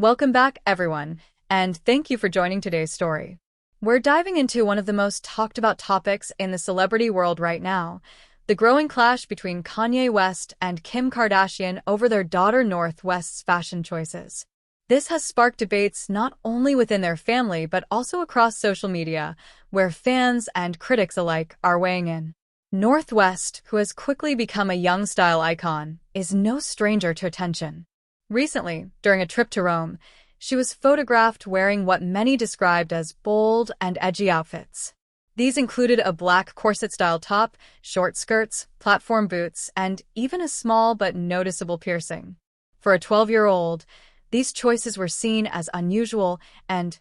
Welcome back, everyone, and thank you for joining today's story. We're diving into one of the most talked about topics in the celebrity world right now, the growing clash between Kanye West and Kim Kardashian over their daughter North West's fashion choices. This has sparked debates not only within their family but also across social media, where fans and critics alike are weighing in. North West, who has quickly become a young style icon, is no stranger to attention. Recently, during a trip to Rome, she was photographed wearing what many described as bold and edgy outfits. These included a black corset-style top, short skirts, platform boots, and even a small but noticeable piercing. For a 12-year-old, these choices were seen as unusual and,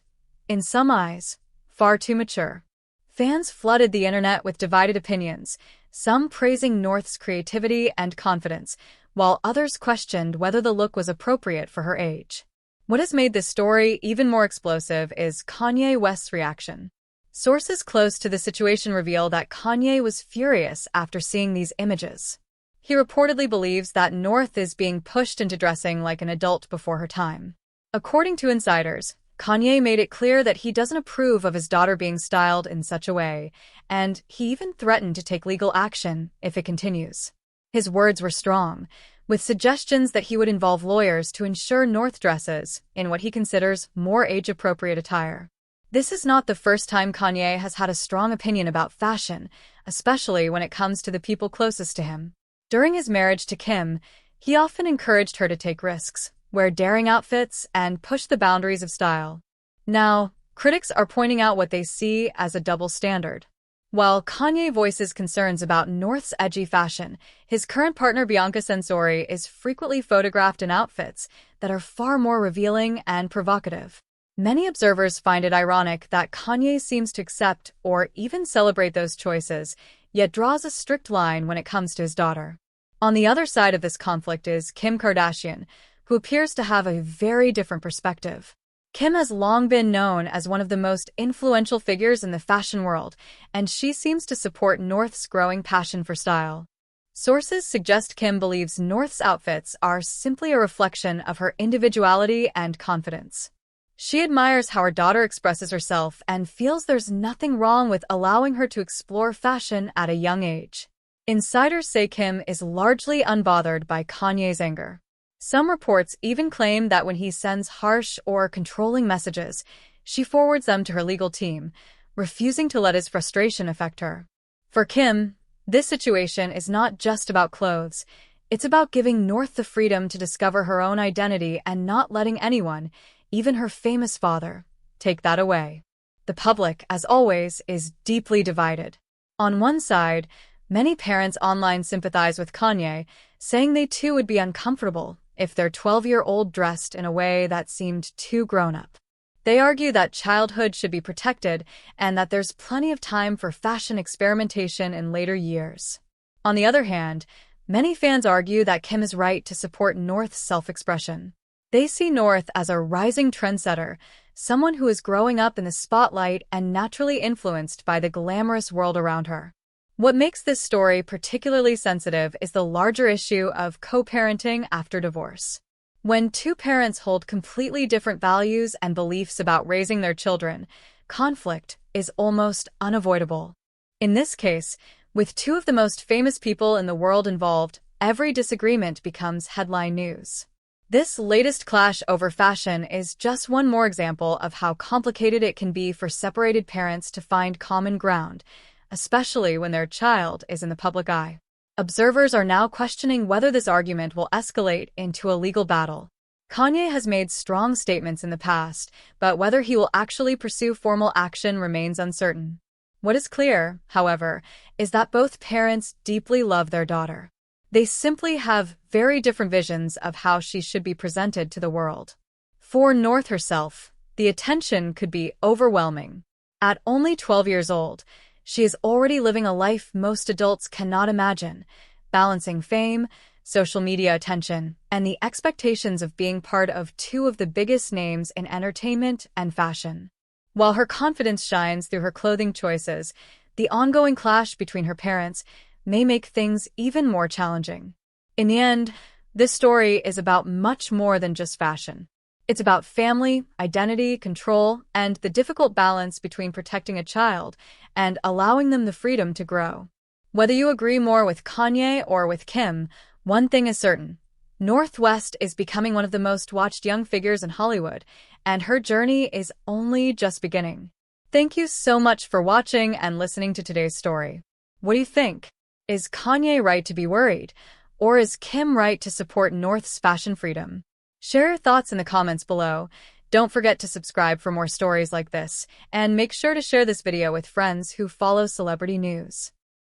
in some eyes, far too mature. Fans flooded the internet with divided opinions, some praising North's creativity and confidence, while others questioned whether the look was appropriate for her age. What has made this story even more explosive is Kanye West's reaction. Sources close to the situation reveal that Kanye was furious after seeing these images. He reportedly believes that North is being pushed into dressing like an adult before her time. According to insiders, Kanye made it clear that he doesn't approve of his daughter being styled in such a way, and he even threatened to take legal action if it continues. His words were strong, with suggestions that he would involve lawyers to ensure North dresses in what he considers more age-appropriate attire. This is not the first time Kanye has had a strong opinion about fashion, especially when it comes to the people closest to him. During his marriage to Kim, he often encouraged her to take risks, wear daring outfits, and push the boundaries of style. Now, critics are pointing out what they see as a double standard. While Kanye voices concerns about North's edgy fashion, his current partner Bianca Censori is frequently photographed in outfits that are far more revealing and provocative. Many observers find it ironic that Kanye seems to accept or even celebrate those choices, yet draws a strict line when it comes to his daughter. On the other side of this conflict is Kim Kardashian, who appears to have a very different perspective. Kim has long been known as one of the most influential figures in the fashion world, and she seems to support North's growing passion for style. Sources suggest Kim believes North's outfits are simply a reflection of her individuality and confidence. She admires how her daughter expresses herself and feels there's nothing wrong with allowing her to explore fashion at a young age. Insiders say Kim is largely unbothered by Kanye's anger. Some reports even claim that when he sends harsh or controlling messages, she forwards them to her legal team, refusing to let his frustration affect her. For Kim, this situation is not just about clothes. It's about giving North the freedom to discover her own identity and not letting anyone, even her famous father, take that away. The public, as always, is deeply divided. On one side, many parents online sympathize with Kanye, saying they too would be uncomfortable if their 12-year-old dressed in a way that seemed too grown-up. They argue that childhood should be protected and that there's plenty of time for fashion experimentation in later years. On the other hand, many fans argue that Kim is right to support North's self-expression. They see North as a rising trendsetter, someone who is growing up in the spotlight and naturally influenced by the glamorous world around her. What makes this story particularly sensitive is the larger issue of co-parenting after divorce. When two parents hold completely different values and beliefs about raising their children, conflict is almost unavoidable. In this case, with two of the most famous people in the world involved, every disagreement becomes headline news. This latest clash over fashion is just one more example of how complicated it can be for separated parents to find common ground, especially when their child is in the public eye. Observers are now questioning whether this argument will escalate into a legal battle. Kanye has made strong statements in the past, but whether he will actually pursue formal action remains uncertain. What is clear, however, is that both parents deeply love their daughter. They simply have very different visions of how she should be presented to the world. For North herself, the attention could be overwhelming. At only 12 years old, she is already living a life most adults cannot imagine, balancing fame, social media attention, and the expectations of being part of two of the biggest names in entertainment and fashion. While her confidence shines through her clothing choices, the ongoing clash between her parents may make things even more challenging. In the end, this story is about much more than just fashion. It's about family, identity, control, and the difficult balance between protecting a child and allowing them the freedom to grow. Whether you agree more with Kanye or with Kim, one thing is certain. North West is becoming one of the most watched young figures in Hollywood, and her journey is only just beginning. Thank you so much for watching and listening to today's story. What do you think? Is Kanye right to be worried, or is Kim right to support North's fashion freedom? Share your thoughts in the comments below. Don't forget to subscribe for more stories like this, and make sure to share this video with friends who follow celebrity news.